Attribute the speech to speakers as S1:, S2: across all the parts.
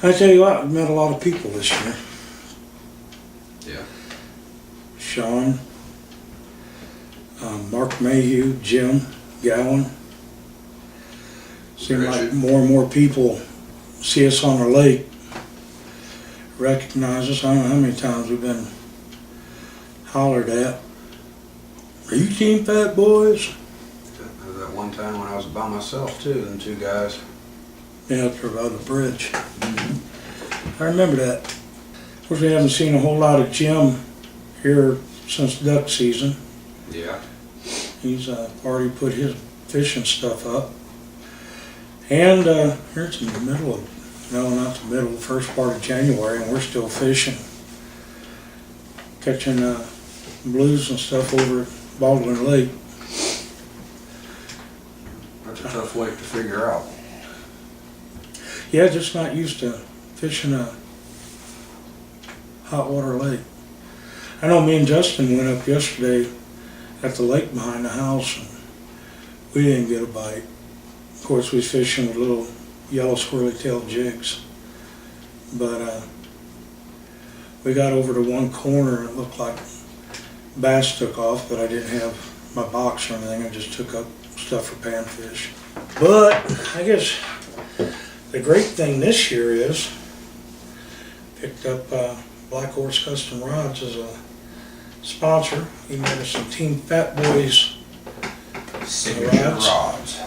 S1: I tell you what, we met a lot of people this year.
S2: Yeah.
S1: Sean, Mark Mayhew, Jim Gowan. Seemed like more and more people see us on the lake, recognize us. I don't know how many times we've been hollered at. Are you Team Fat Boys?
S2: That one time when I was by myself too, them two guys.
S1: Yeah, up there by the bridge. I remember that. Of course, we haven't seen a whole lot of Jim here since duck season.
S2: Yeah.
S1: He's already put his fishing stuff up. And here it's in the middle of, no, not the middle, the first part of January, and we're still fishing. Catching blues and stuff over at Baldwin Lake.
S2: That's a tough lake to figure out.
S1: Yeah, just not used to fishing a hot water lake. I know me and Justin went up yesterday at the lake behind the house, and we didn't get a bite. Of course, we was fishing with little yellow squirrely-tailed jigs. But we got over to one corner and it looked like bass took off, but I didn't have my box or anything. I just took up stuff for panfish. But I guess the great thing this year is picked up Black Horse Custom Rods as a sponsor. He made us some Team Fat Boys
S2: Signature rods.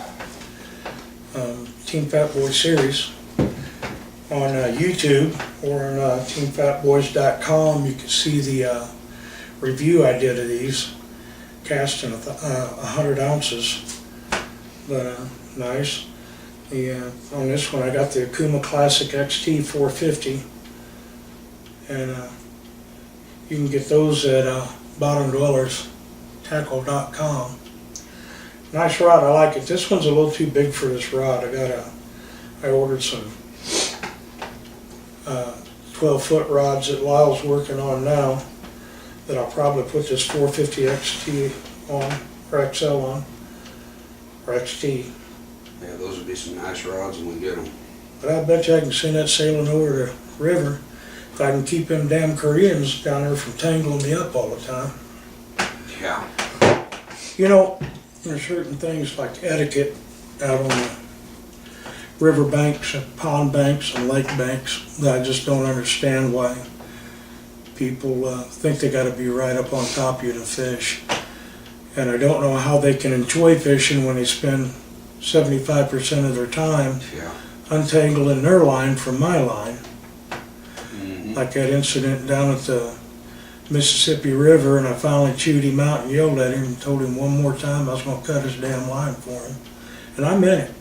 S1: Team Fat Boy series on YouTube or on teamfatboys.com. You can see the review I did of these, casting 100 ounces, but nice. On this one I got the Akuma Classic XT 450, and you can get those at bottomdwellerstackle.com. Nice rod, I like it. This one's a little too big for this rod. I ordered some 12-foot rods that Lyle's working on now that I'll probably put this 450 XT on, or XL on, or XT.
S2: Yeah, those would be some nice rods when we get them.
S1: But I bet you I can send that sailing over the river if I can keep them damn Koreans down there from tangling me up all the time.
S2: Yeah.
S1: You know, there's certain things like etiquette out on the river banks and pond banks and lake banks that I just don't understand why people think they got to be right up on top of you to fish. And I don't know how they can enjoy fishing when they spend 75% of their time untangling their line from my line. Like that incident down at the Mississippi River, and I finally chewed him out and yelled at him and told him one more time I was going to cut his damn line for him. And I meant it.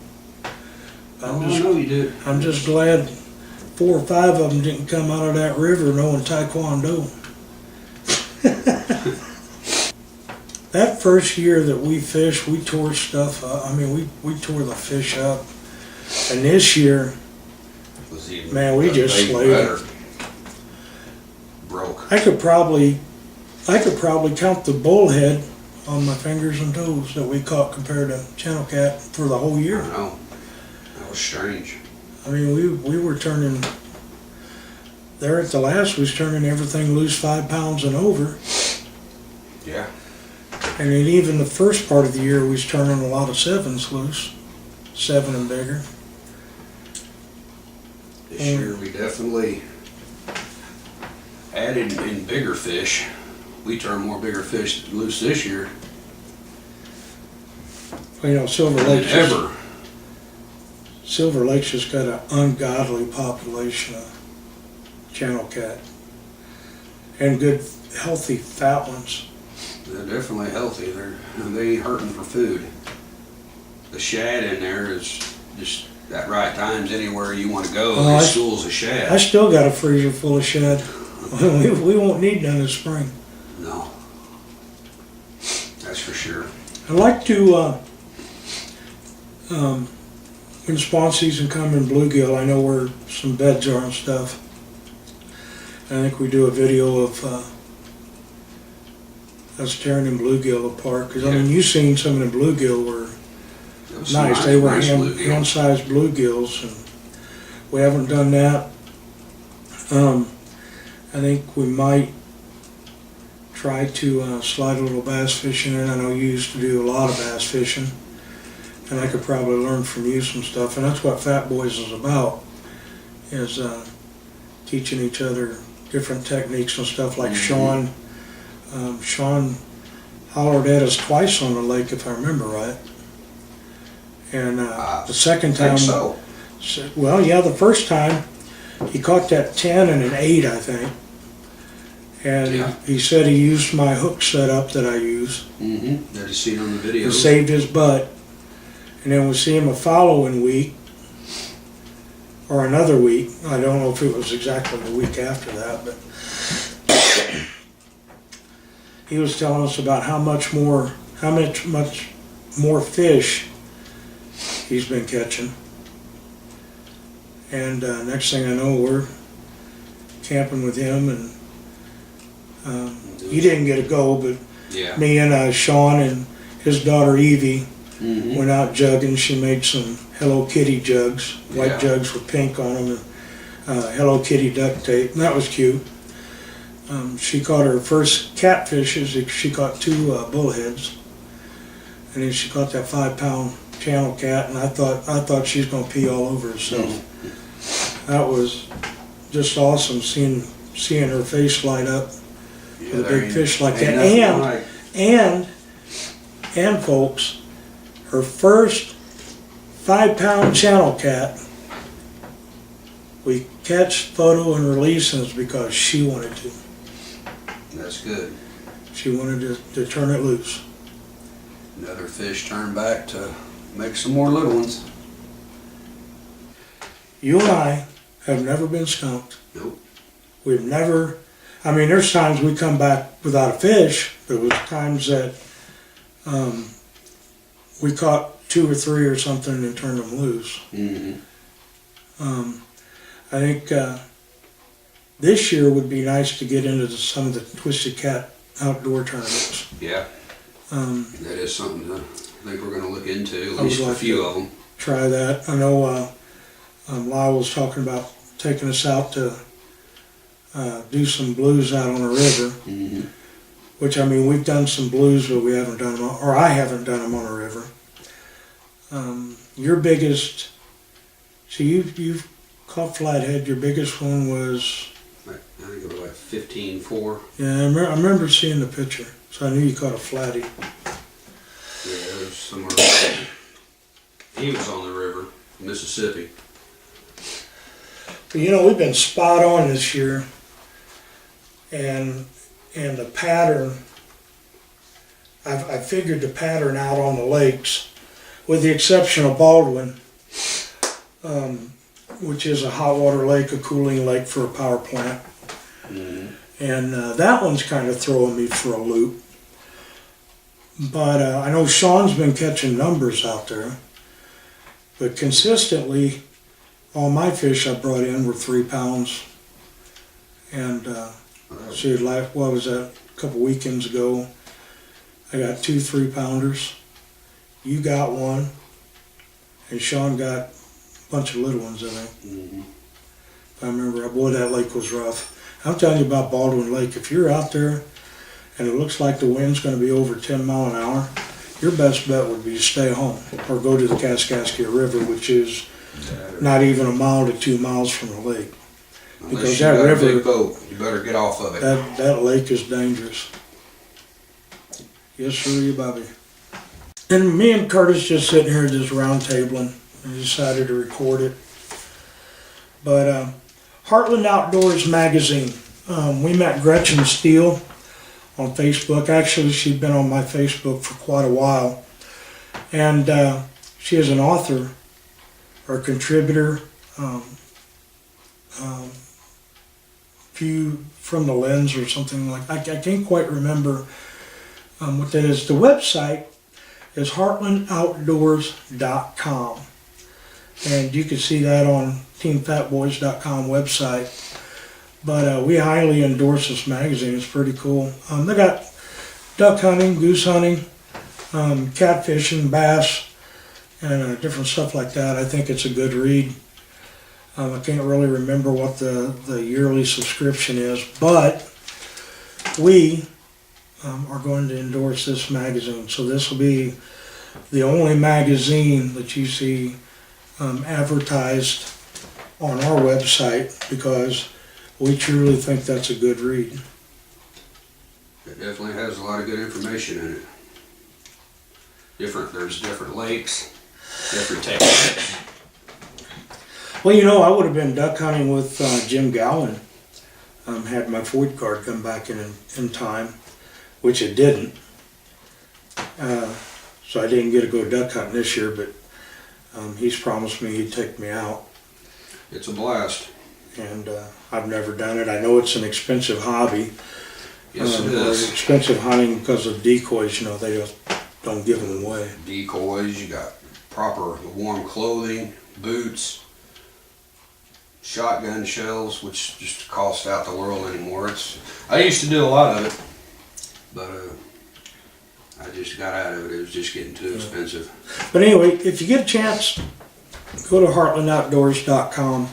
S2: I know you did.
S1: I'm just glad 4 or 5 of them didn't come out of that river knowing Taekwondo. That first year that we fished, we tore stuff up. I mean, we tore the fish up. And this year, man, we just slayed it.
S2: Broke.
S1: I could probably count the bullhead on my fingers and toes that we caught compared to channel cat for the whole year.
S2: I know. That was strange.
S1: I mean, we were turning, there at the last, we was turning everything loose 5 pounds and over.
S2: Yeah.
S1: And then even the first part of the year, we was turning a lot of 7s loose, 7 and bigger.
S2: This year we definitely added in bigger fish. We turned more bigger fish loose this year
S1: You know, Silver Lake's
S2: just
S1: got an ungodly population of channel cat. And good, healthy, fat ones.
S2: They're definitely healthy. They ain't hurting for food. The shad in there is just at right times anywhere you want to go. There's schools of shad.
S1: I still got a freezer full of shad. We won't need none this spring.
S2: No. That's for sure.
S1: I'd like to, when spawn season comes in bluegill, I know where some beds are and stuff. I think we do a video of us tearing them bluegill apart. Because, I mean, you've seen some of the bluegill were nice. They were hand-sized bluegills. And we haven't done that. I think we might try to slide a little bass fishing in. I know you used to do a lot of bass fishing, and I could probably learn from you some stuff. And that's what Fat Boys is about, is teaching each other different techniques and stuff. Like Sean hollered at us twice on the lake, if I remember right. And the second time,
S2: so.
S1: well, yeah, the first time he caught that 10 and an 8, I think. And
S2: Yeah.
S1: he said he used my hook setup that I use.
S2: Mm-hmm. That you seen on the video.
S1: It saved his butt. And then we see him a following week, or another week. I don't know if it was exactly the week after that, but he was telling us about how much more fish he's been catching. And next thing I know, we're camping with him, and he didn't get a go, but
S2: Yeah.
S1: me and Sean and his daughter Evie
S2: Mm-hmm.
S1: went out jugging. She made some Hello Kitty jugs, white
S2: Yeah.
S1: jugs with pink on them, and Hello Kitty duct tape, and that was cute. She caught her first catfishes. She caught 2 bullheads, and then she caught that 5-pound channel cat, and I thought she was going to pee all over herself. That was just awesome, seeing her face light up
S2: Yeah,
S1: with a
S2: there
S1: big fish like
S2: ain't
S1: that.
S2: nothing like-
S1: And folks, her first 5-pound channel cat, we catch, photo, and release, and it's because she wanted to.
S2: That's good.
S1: She wanted to turn it loose.
S2: Another fish turned back to make some more little ones.
S1: You and I have never been skunked.
S2: Nope.
S1: We've never, I mean, there's times we come back without a fish, but it was times that we caught 2 or 3 or something and turned them loose.
S2: Mm-hmm.
S1: I think this year would be nice to get into some of the Twisted Cat outdoor tournaments.
S2: Yeah. That is something that I think we're going to look into, at least a few of them.
S1: Try that. I know Lyle was talking about taking us out to do some blues out on the river,
S2: Mm-hmm.
S1: which, I mean, we've done some blues, but we haven't done them, or I haven't done them on a river. Your biggest, so you've caught flathead. Your biggest one was,
S2: I think it was like 15.4.
S1: yeah, I remember seeing the picture, so I knew you caught a flatty.
S2: Yeah, it was somewhere. He was on the river, Mississippi.
S1: But, you know, we've been spot on this year, and the pattern, I figured the pattern out on the lakes, with the exception of Baldwin, which is a hot water lake, a cooling lake for a power plant.
S2: Mm-hmm.
S1: And that one's kind of throwing me for a loop. But I know Sean's been catching numbers out there, but consistently, all my fish I brought in were 3 pounds. And see, like, what was that, a couple weekends ago, I got 2 3-pounders. You got one, and Sean got a bunch of little ones, I think.
S2: Mm-hmm.
S1: If I remember, boy, that lake was rough. I'm telling you about Baldwin Lake. If you're out there and it looks like the wind's going to be over 10 miles an hour, your best bet would be to stay home or go to the Kaskaskia River, which is not even 1 mile to 2 miles from the lake.
S2: Unless
S1: Because
S2: you
S1: that
S2: got
S1: river-
S2: a big boat, you better get off of it.
S1: That lake is dangerous. Yes, sir, you Bobby. And me and Curtis just sitting here just round tabling and decided to record it. But Heartland Outdoors magazine. We met Gretchen Steele on Facebook. Actually, she'd been on my Facebook for quite a while. And she is an author or contributor. View from the lens or something like I can't quite remember what that is. The website is heartlandoutdoors.com, and you can see that on teamfatboys.com website. But we highly endorse this magazine. It's pretty cool. They got duck hunting, goose hunting, catfishing, bass, and different stuff like that. I think it's a good read. I can't really remember what the yearly subscription is, but we are going to endorse this magazine. So this will be the only magazine that you see advertised on our website, because we truly think that's a good read.
S2: It definitely has a lot of good information in it. There's different lakes, different techniques.
S1: Well, you know, I would have been duck hunting with Jim Gowan, had my Ford card come back in time, which it didn't. So I didn't get to go duck hunting this year, but he's promised me he'd take me out.
S2: It's a blast.
S1: And I've never done it. I know it's an expensive hobby.
S2: Yes, it is.
S1: Expensive hunting because of decoys, you know, they just don't give them away.
S2: Decoys, you got proper warm clothing, boots, shotgun shells, which just cost out the world anymore. I used to do a lot of it, but I just got out of it. It was just getting too expensive.
S1: But anyway, if you get a chance, go to heartlandoutdoors.com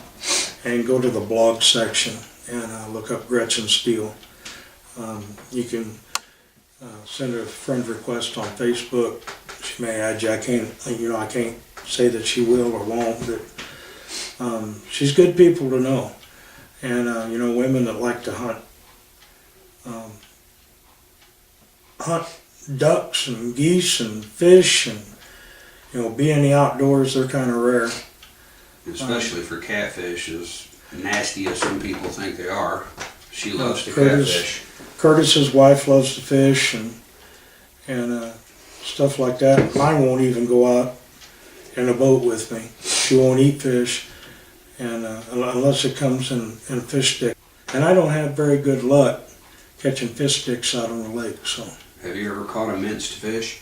S1: and go to the blog section and look up Gretchen Steele. You can send her a friend request on Facebook. She may add you. I can't say that she will or won't, but she's good people to know. And women that like to hunt ducks and geese and fish and be in the outdoors, they're kind of rare.
S2: Especially for catfish, as nasty as some people think they are. She loves to catfish.
S1: Curtis's wife loves to fish and stuff like that. Mine won't even go out in a boat with me. She won't eat fish, and unless it comes in fish stick. And I don't have very good luck catching fish sticks out on the lake. So.
S2: Have you ever caught a minced fish?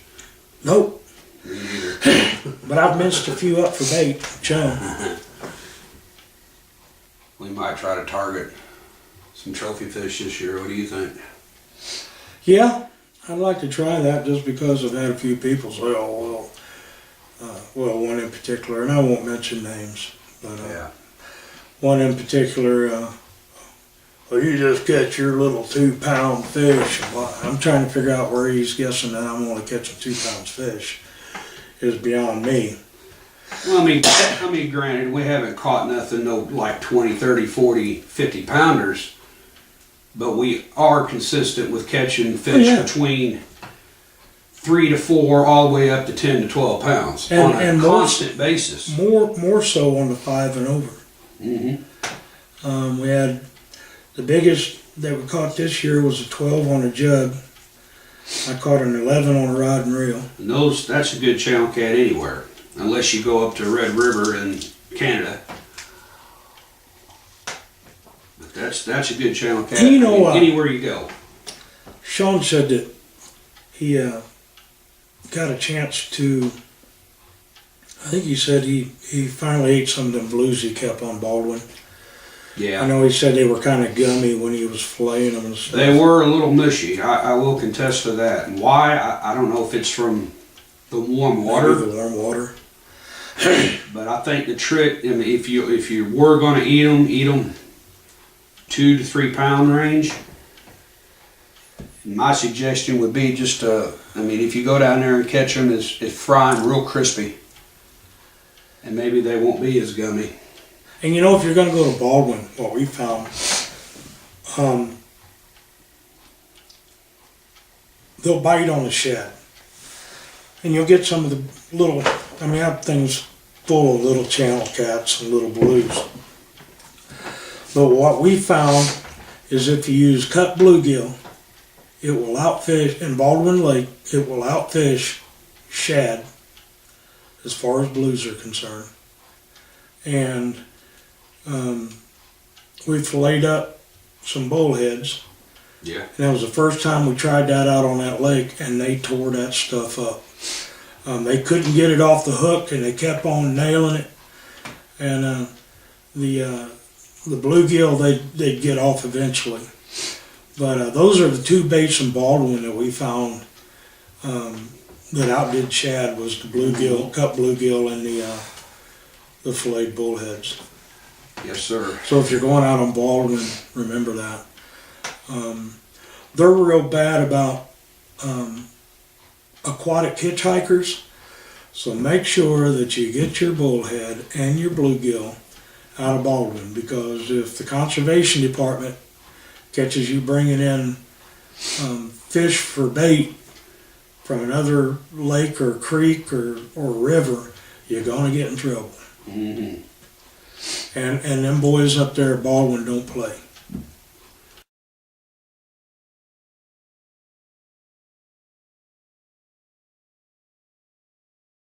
S1: Nope.
S2: Me neither.
S1: But I've minced a few up for bait, Joe.
S2: We might try to target some trophy fish this year. What do you think?
S1: Yeah, I'd like to try that just because I've had a few people say, well, one in particular, and I won't mention names, but one in particular, well, you just catch your little 2-pound fish. Well, I'm trying to figure out where he's guessing that I'm only catching 2 pounds fish is beyond me.
S2: Well, I mean, granted, we haven't caught nothing, no, like 20, 30, 40, 50 pounders, but we are consistent with catching fish between 3 to 4, all the way up to 10 to 12 pounds on a constant basis.
S1: More so on the 5 and over.
S2: Mm-hmm.
S1: We had the biggest that we caught this year was a 12 on a jug. I caught an 11 on a rod and reel. And
S2: that's a good channel cat anywhere, unless you go up to Red River in Canada. But that's a good channel cat.
S1: And
S2: anywhere you go.
S1: Sean said that he got a chance to. I think he said he finally ate some of them blues he kept on Baldwin.
S2: Yeah.
S1: I know he said they were kind of gummy when he was filleting them and stuff.
S2: They were a little mushy. I will contest to that. And why? I don't know if it's from the warm water.
S1: Maybe the warm water.
S2: But I think the trick, I mean, if you were going to eat them 2 to 3 pound range. My suggestion would be just if you go down there and catch them, is fry them real crispy, and maybe they won't be as gummy.
S1: And if you're going to go to Baldwin, what we found, they'll bite on the shad. And you'll get some of the little, I have things full of little channel cats and little blues. But what we found is if you use cut bluegill, it will outfish, in Baldwin Lake, it will outfish shad as far as blues are concerned. And we filleted up some bullheads.
S2: Yeah.
S1: And that was the first time we tried that out on that lake, and they tore that stuff up. They couldn't get it off the hook, and they kept on nailing it. And the bluegill, they'd get off eventually. But those are the 2 baits in Baldwin that we found that outdid shad, was the bluegill, cut bluegill, and the filleted bullheads.
S2: Yes, sir.
S1: So if you're going out on Baldwin, remember that. They're real bad about aquatic hitchhikers. So make sure that you get your bullhead and your bluegill out of Baldwin, because if the conservation department catches you bringing in fish for bait from another lake or creek or river, you're gonna get in trouble.
S2: Mm-hmm.
S1: And them boys up there at Baldwin don't play.